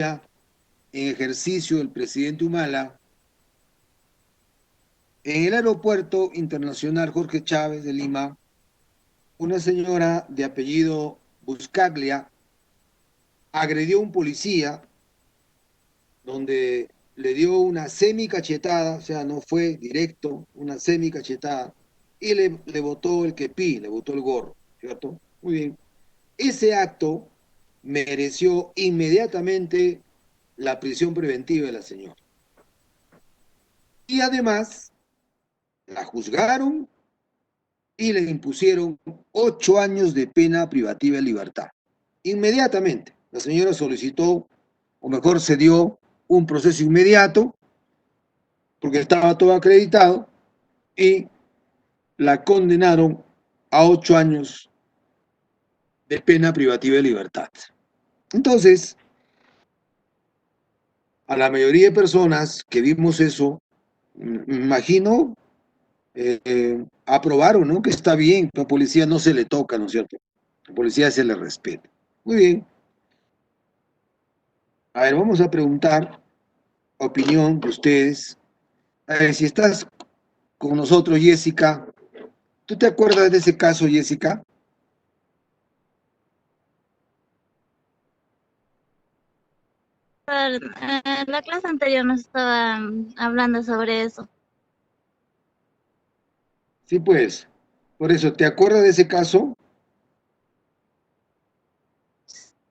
en ejercicio del presidente Humala, en el aeropuerto internacional Jorge Chávez de Lima, una señora de apellido Buscaglia agredió a un policía donde le dio una semi-cachetada, o sea, no fue directo, una semi-cachetada, y le botó el kepí, le botó el gorro, ¿cierto? Muy bien. Ese acto mereció inmediatamente la prisión preventiva de la señora. Y además la juzgaron y le impusieron 8 años de pena privativa de libertad. Inmediatamente, la señora solicitó, o mejor se dio un proceso inmediato, porque estaba todo acreditado, y la condenaron a 8 años de pena privativa de libertad. Entonces, a la mayoría de personas que vimos eso, me imagino, aprobaron, ¿no? Que está bien, que a la policía no se le toca, ¿no es cierto? A la policía se le respeta. Muy bien. A ver, vamos a preguntar opinión de ustedes. A ver, si estás con nosotros, Jessica, ¿tú te acuerdas de ese caso, Jessica? La clase anterior nos estaba hablando sobre eso. Sí, pues. Por eso, ¿te acuerdas de ese caso?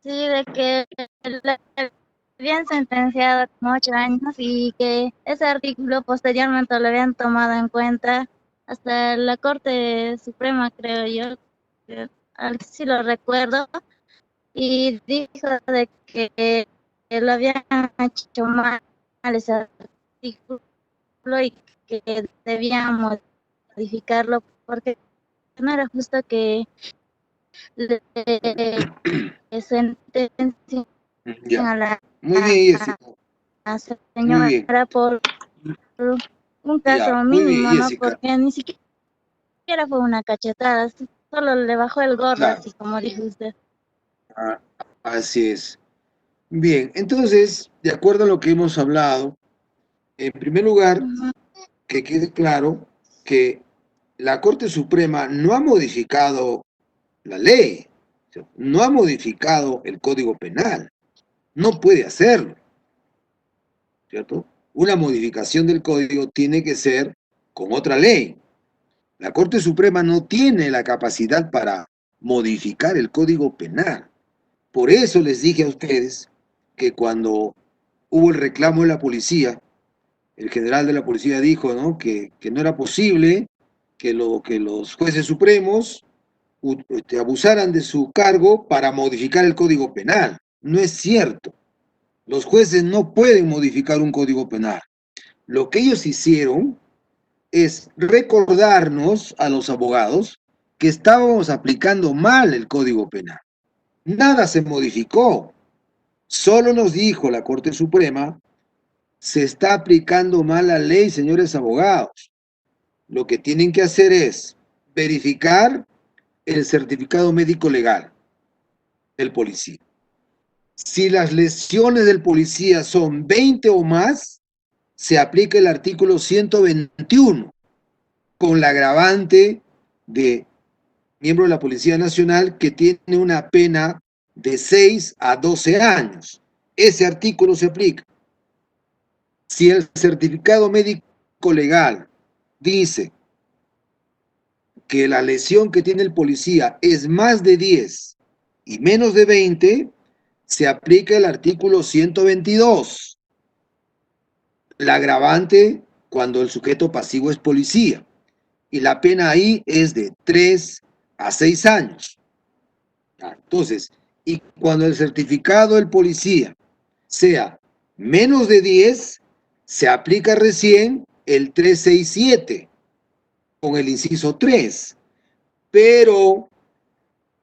Sí, de que le habían sentenciado como 8 años y que ese artículo posteriormente lo habían tomado en cuenta hasta la Corte Suprema, creo yo, que sí lo recuerdo, y dijo de que lo habían hecho mal ese artículo y que debían modificarlo porque no era justo que le sentencien Ya. a la, Muy bien, a Jessica. la Muy señora bien. por un caso Ya, muy bien, mínimo, ¿no? Jessica. Porque ni siquiera fue una cachetada, solo le bajó el gorro, Claro. así como dijo usted. Ah, así es. Bien, entonces, de acuerdo a lo que hemos hablado, en primer lugar, Ujú. que quede claro que la Corte Suprema no ha modificado la ley, no ha modificado el Código Penal, no puede hacerlo, ¿cierto? Una modificación del código tiene que ser con otra ley. La Corte Suprema no tiene la capacidad para modificar el Código Penal. Por eso les dije a ustedes que cuando hubo el reclamo de la policía, el general de la policía dijo, ¿no? Que no era posible que los jueces supremos abusaran de su cargo para modificar el Código Penal. No es cierto. Los jueces no pueden modificar un Código Penal. Lo que ellos hicieron es recordarnos a los abogados que estábamos aplicando mal el Código Penal. Nada se modificó. Solo nos dijo la Corte Suprema, se está aplicando mal la ley, señores abogados. Lo que tienen que hacer es verificar el certificado médico legal del policía. Si las lesiones del policía son 20 o más, se aplica el artículo 121 con la agravante de miembro de la Policía Nacional que tiene una pena de 6 a 12 años. Ese artículo se aplica. Si el certificado médico legal dice que la lesión que tiene el policía es más de 10 y menos de 20, se aplica el artículo 122, la agravante cuando el sujeto pasivo es policía. Y la pena ahí es de 3 a 6 años. Entonces, y cuando el certificado del policía sea menos de 10, se aplica recién el 367 con el inciso 3. Pero,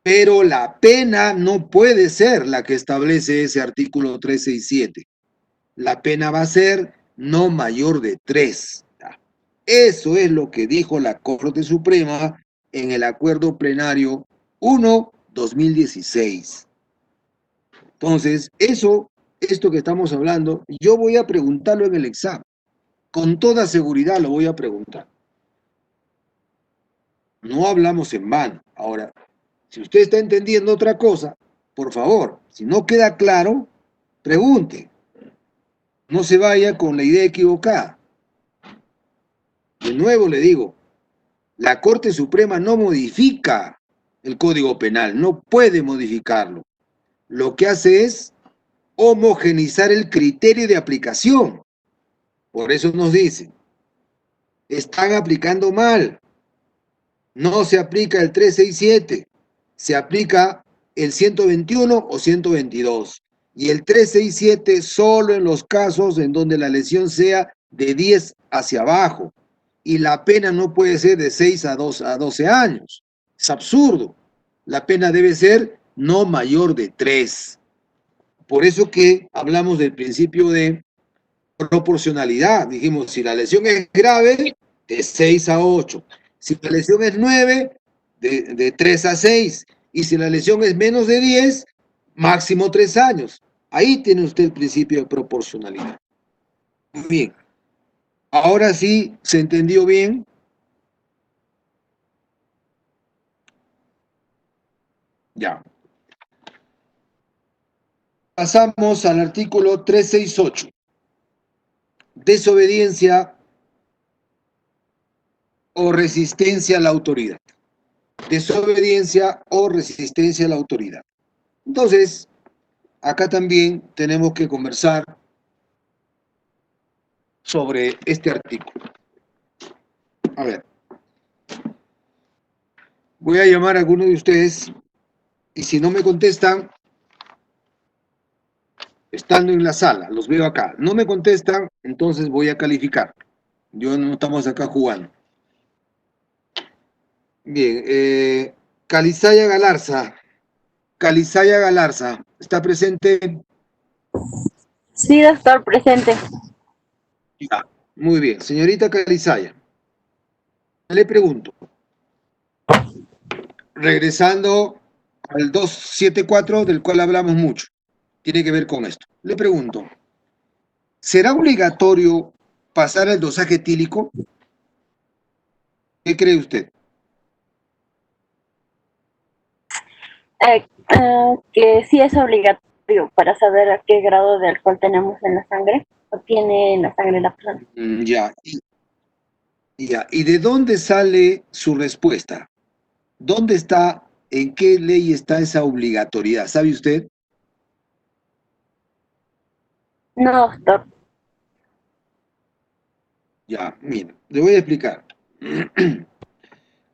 pero la pena no puede ser la que establece ese artículo 367. La pena va a ser no mayor de 3. Eso es lo que dijo la Corte Suprema en el Acuerdo Plenario 1-2016. Entonces, esto que estamos hablando, yo voy a preguntarlo en el examen. Con toda seguridad lo voy a preguntar. No hablamos en vano. Ahora, si usted está entendiendo otra cosa, por favor, si no queda claro, pregunte. No se vaya con la idea equivocada. De nuevo le digo, la Corte Suprema no modifica el Código Penal, no puede modificarlo. Lo que hace es homogenizar el criterio de aplicación. Por eso nos dicen, están aplicando mal. No se aplica el 367, se aplica el 121 o 122. Y el 367 solo en los casos en donde la lesión sea de 10 hacia abajo. Y la pena no puede ser de 6 a 12 años. Es absurdo. La pena debe ser no mayor de 3. Por eso que hablamos del principio de proporcionalidad. Dijimos, si la lesión es grave, de 6 a 8. Si la lesión es 9, de 3 a 6. Y si la lesión es menos de 10, máximo 3 años. Ahí tiene usted el principio de proporcionalidad. Muy bien. Ahora sí, ¿se entendió bien? Ya. Pasamos al artículo 368. Desobediencia o resistencia a la autoridad. Desobediencia o resistencia a la autoridad. Entonces, acá también tenemos que conversar sobre este artículo. A ver. Voy a llamar a alguno de ustedes y si no me contestan, estando en la sala, los veo acá, no me contestan, entonces voy a calificar. Yo no estamos acá jugando. Bien, Calizaya Galarza. Calizaya Galarza, ¿está presente? Sí, doctor, presente. Ya, muy bien. Señorita Calizaya, le pregunto, regresando al 274, del cual hablamos mucho, tiene que ver con esto. Le pregunto, ¿será obligatorio pasar el dosaje etílico? ¿Qué cree usted? Que sí es obligatorio para saber a qué grado de alcohol tenemos en la sangre o tiene en la sangre la persona. Ya. ¿Y de dónde sale su respuesta? ¿Dónde está, en qué ley está esa obligatoriedad? ¿Sabe usted? No, doctor. Ya, mire, le voy a explicar.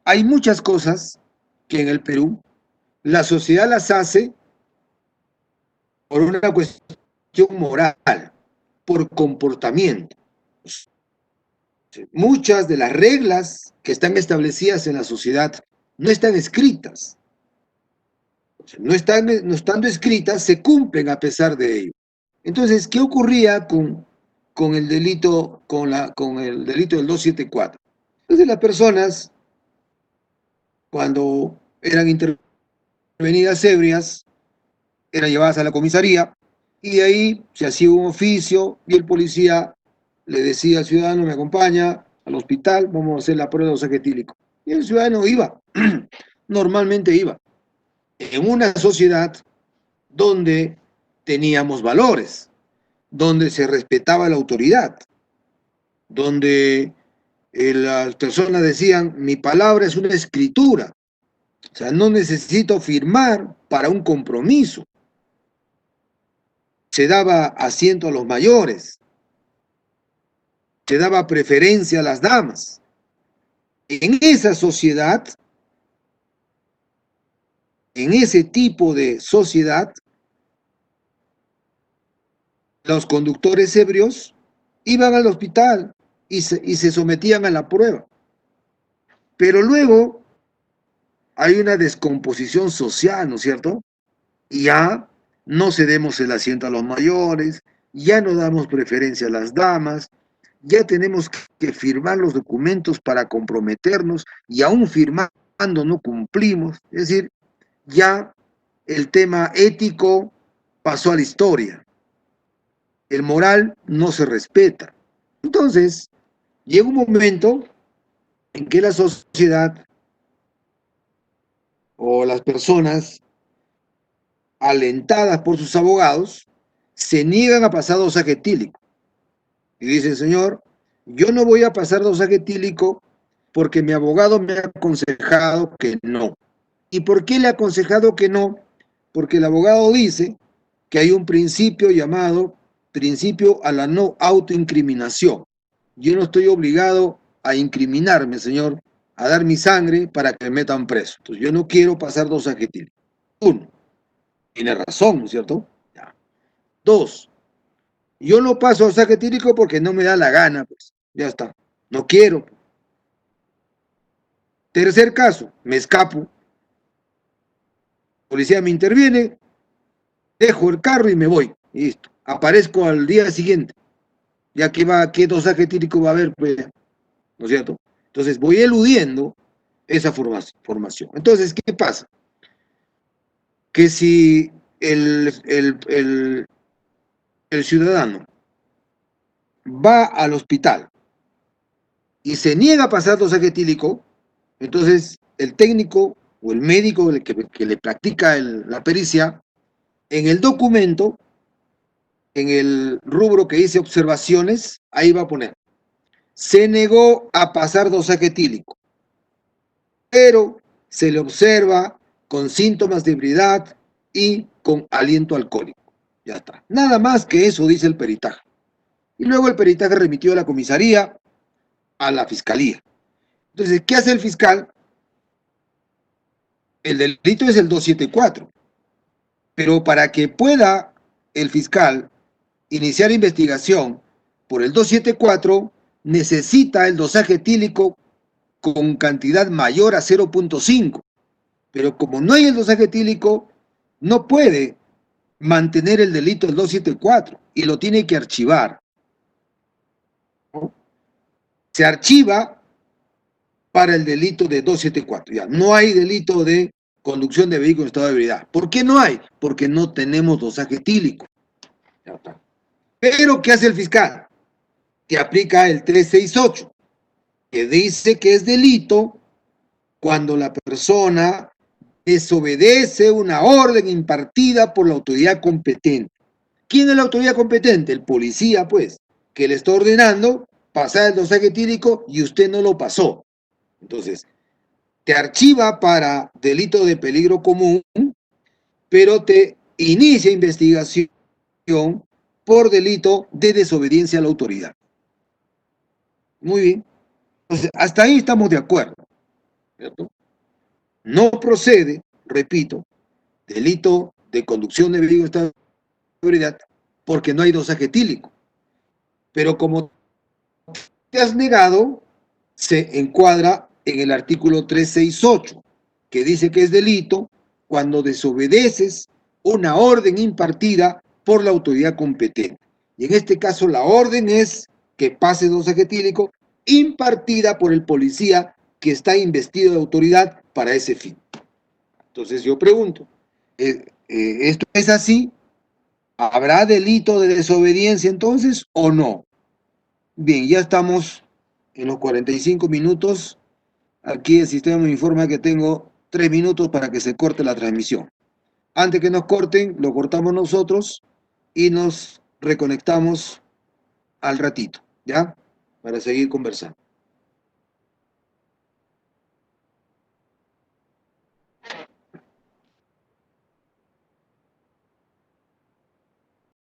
Hay muchas cosas que en el Perú la sociedad las hace por una cuestión moral, por comportamiento. Muchas de las reglas que están establecidas en la sociedad no están escritas. No estando escritas, se cumplen a pesar de ello. Entonces, ¿qué ocurría con el delito, con el delito del 274? Entonces, las personas, cuando eran intervenidas ebrias, eran llevadas a la comisaría y de ahí se hacía un oficio y el policía le decía al ciudadano, me acompaña al hospital, vamos a hacer la prueba de dosaje etílico. Y el ciudadano iba, normalmente iba. En una sociedad donde teníamos valores, donde se respetaba la autoridad, donde las personas decían, mi palabra es una escritura, o sea, no necesito firmar para un compromiso. Se daba asiento a los mayores, se daba preferencia a las damas. En esa sociedad, en ese tipo de sociedad, los conductores ebrios iban al hospital y se sometían a la prueba. Pero luego hay una descomposición social, ¿no es cierto? Y ya no cedemos el asiento a los mayores, ya no damos preferencia a las damas, ya tenemos que firmar los documentos para comprometernos y aún firmando no cumplimos. Es decir, ya el tema ético pasó a la historia. el moral no se respeta. Entonces, llega un momento en que la sociedad o las personas, alentadas por sus abogados, se niegan a pasar dosaje etílico. Y dicen, señor, yo no voy a pasar dosaje etílico porque mi abogado me ha aconsejado que no. ¿Y por qué le ha aconsejado que no? Porque el abogado dice que hay un principio llamado principio a la no autoincriminación. Yo no estoy obligado a incriminarme, señor, a dar mi sangre para que me metan preso. Entonces, yo no quiero pasar dosaje etílico. Uno, tiene razón, ¿no es cierto? Ya. Dos, yo no paso dosaje etílico porque no me da la gana, pues. Ya está. No quiero. Tercer caso, me escapo. Policía me interviene, dejo el carro y me voy. Y listo. Aparezco al día siguiente. Ya que va, ¿qué dosaje etílico va a haber? Pues, ¿no es cierto? Entonces voy eludiendo esa formación. Entonces, ¿qué pasa? Que si el ciudadano va al hospital y se niega a pasar dosaje etílico, entonces el técnico o el médico que le practica la pericia, en el documento, en el rubro que dice observaciones, ahí va a poner, se negó a pasar dosaje etílico, pero se le observa con síntomas de ebriedad y con aliento alcohólico. Ya está. Nada más que eso dice el peritaje. Y luego el peritaje remitió a la comisaría, a la fiscalía. Entonces, ¿qué hace el fiscal? El delito es el 274. Pero para que pueda el fiscal iniciar investigación por el 274, necesita el dosaje etílico con cantidad mayor a 0.5. Pero como no hay el dosaje etílico, no puede mantener el delito del 274 y lo tiene que archivar. ¿No? Se archiva para el delito de 274. Ya, no hay delito de conducción de vehículo en estado de ebriedad. ¿Por qué no hay? Porque no tenemos dosaje etílico. Ya está. Pero, ¿qué hace el fiscal? Que aplica el 368, que dice que es delito cuando la persona desobedece una orden impartida por la autoridad competente. ¿Quién es la autoridad competente? El policía, pues, que le está ordenando pasar el dosaje etílico y usted no lo pasó. Entonces, te archiva para delito de peligro común, pero te inicia investigación por delito de desobediencia a la autoridad. Muy bien. Entonces, hasta ahí estamos de acuerdo, ¿cierto? No procede, repito, delito de conducción de vehículo en estado de ebriedad porque no hay dosaje etílico. Pero como te has negado, se encuadra en el artículo 368, que dice que es delito cuando desobedeces una orden impartida por la autoridad competente. Y en este caso la orden es que pase dosaje etílico impartida por el policía que está investido de autoridad para ese fin. Entonces yo pregunto, ¿esto es así? ¿Habrá delito de desobediencia entonces o no? Bien, ya estamos en los 45 minutos. Aquí el sistema me informa que tengo 3 minutos para que se corte la transmisión. Antes que nos corten, lo cortamos nosotros y nos reconectamos al ratito, ¿ya? Para seguir conversando.